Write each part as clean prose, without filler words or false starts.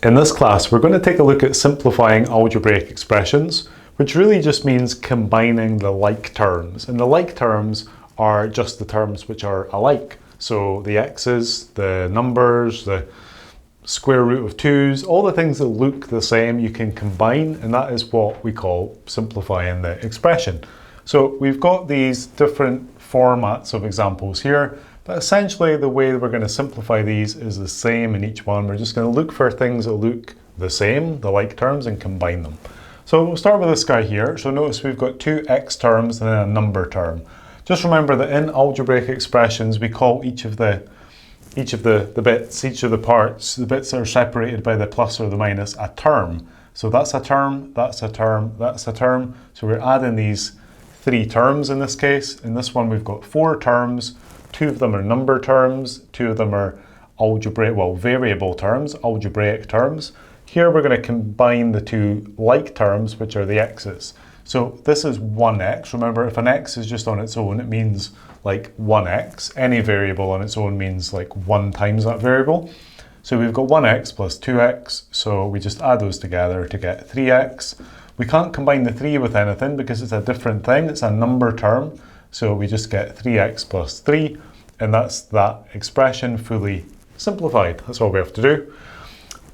In this class, we're going to take a look at simplifying algebraic expressions, which really just means combining the like terms. And the like terms are just the terms which are alike. So the x's, the numbers, the square root of 2's, all the things that look the same you can combine, and that is what we call simplifying the expression. So we've got these different formats of examples here, but essentially the way that we're going to simplify these is the same in each one. We're just going to look for things that look the same, the like terms, and combine them. So we'll start with this guy here. So notice we've got two x terms and then a number term. Just remember that in algebraic expressions we call each of the bits, each of the parts, the bits that are separated by the plus or the minus, a term. So that's a term, that's a term, that's a term. So we're adding these three terms in this case. In this one we've got four terms. Two of them are number terms, two of them are variable terms, algebraic terms. Here we're going to combine the two like terms, which are the x's. So this is 1x. Remember, if an x is just on its own, it means like 1x. Any variable on its own means like 1 times that variable. So we've got 1x plus 2x, so we just add those together to get 3x. We can't combine the 3 with anything because it's a different thing, it's a number term. So we just get 3x plus 3, and that's that expression fully simplified. That's all we have to do.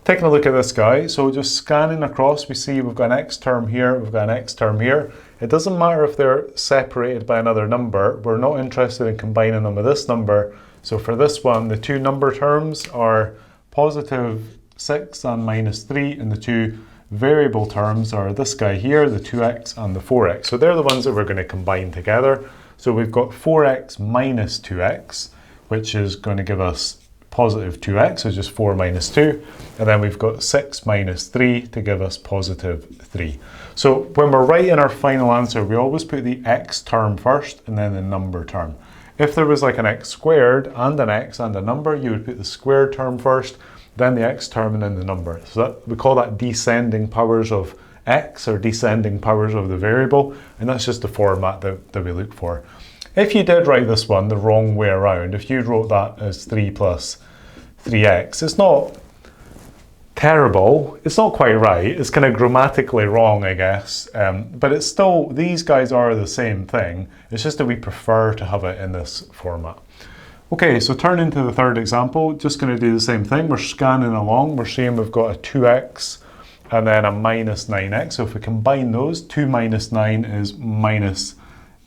Taking a look at this guy, so just scanning across, we see we've got an x term here, we've got an x term here. It doesn't matter if they're separated by another number. We're not interested in combining them with this number. So for this one, the two number terms are positive 6 and minus 3, and the two variable terms are this guy here, the 2x and the 4x. So they're the ones that we're going to combine together. So we've got 4x minus 2x, which is going to give us positive 2x, so just 4 minus 2. And then we've got 6 minus 3 to give us positive 3. So when we're writing our final answer, we always put the x term first and then the number term. If there was like an x squared and an x and a number, you would put the squared term first, then the x term, and then the number. So we call that descending powers of x, or descending powers of the variable, and that's just the format that we look for. If you did write this one the wrong way around, if you wrote that as 3 plus 3x, it's not terrible, it's not quite right, it's kind of grammatically wrong, I guess, but it's still, these guys are the same thing, it's just that we prefer to have it in this format. Okay, so turning to the third example, just going to do the same thing. We're scanning along, we're seeing we've got a 2x and then a minus 9x. So if we combine those, 2 minus 9 is minus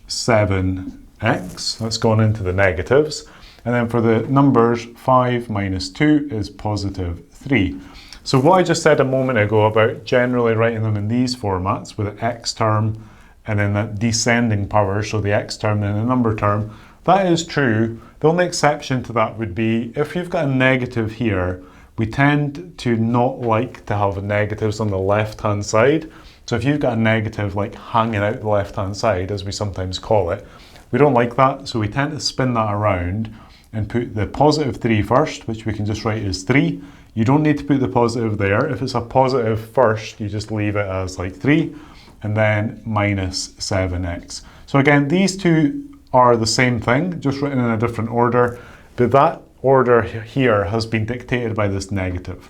7x. That's gone into the negatives. And then for the numbers, 5 minus 2 is positive 3. So what I just said a moment ago about generally writing them in these formats with the x term and then that descending power, so the x term and the number term, that is true. The only exception to that would be if you've got a negative here, we tend to not like to have negatives on the left-hand side. So if you've got a negative like hanging out the left-hand side, as we sometimes call it, we don't like that. So we tend to spin that around and put the positive 3 first, which we can just write as 3. You don't need to put the positive there. If it's a positive first, you just leave it as like 3, and then minus 7x. So again, these two are the same thing, just written in a different order, but that order here has been dictated by this negative.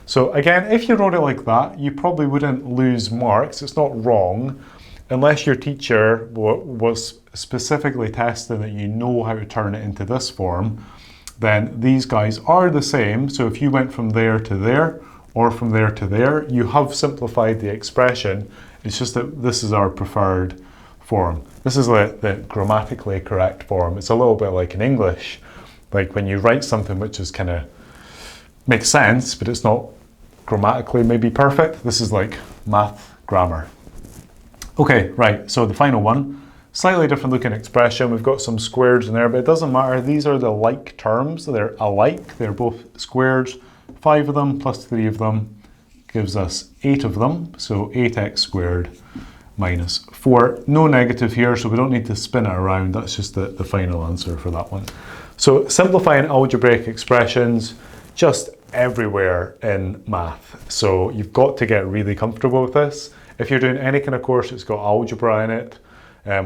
So again, if you wrote it like that, you probably wouldn't lose marks. It's not wrong, unless your teacher was specifically testing that you know how to turn it into this form. Then these guys are the same. So if you went from there to there, or from there to there, you have simplified the expression. It's just that this is our preferred form. This is the grammatically correct form. It's a little bit like in English, like when you write something which is kind of makes sense, but it's not grammatically maybe perfect. This is like math grammar. Okay, right, so the final one, slightly different looking expression. We've got some squares in there, but it doesn't matter. These are the like terms, so they're alike. They're both squares. 5 of them plus 3 of them gives us 8 of them, so 8x squared minus 4. No negative here, so we don't need to spin it around. That's just the final answer for that one. So simplifying algebraic expressions just everywhere in math. So you've got to get really comfortable with this. If you're doing any kind of course that's got algebra in it,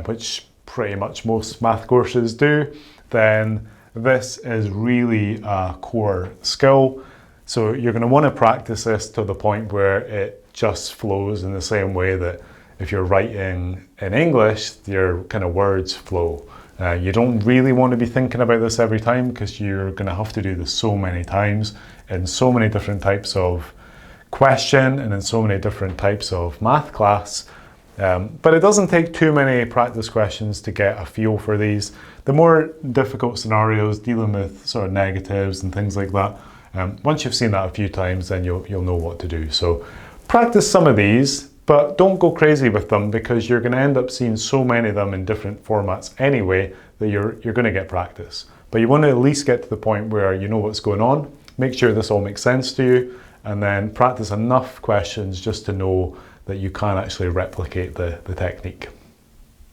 which pretty much most math courses do, then this is really a core skill. So you're going to want to practice this to the point where it just flows in the same way that if you're writing in English, your kind of words flow. You don't really want to be thinking about this every time because you're going to have to do this so many times in so many different types of question and in so many different types of math class. But it doesn't take too many practice questions to get a feel for these. The more difficult scenarios dealing with sort of negatives and things like that, once you've seen that a few times, then you'll know what to do. So practice some of these, but don't go crazy with them because you're going to end up seeing so many of them in different formats anyway that you're going to get practice. But you want to at least get to the point where you know what's going on, make sure this all makes sense to you, and then practice enough questions just to know that you can actually replicate the technique.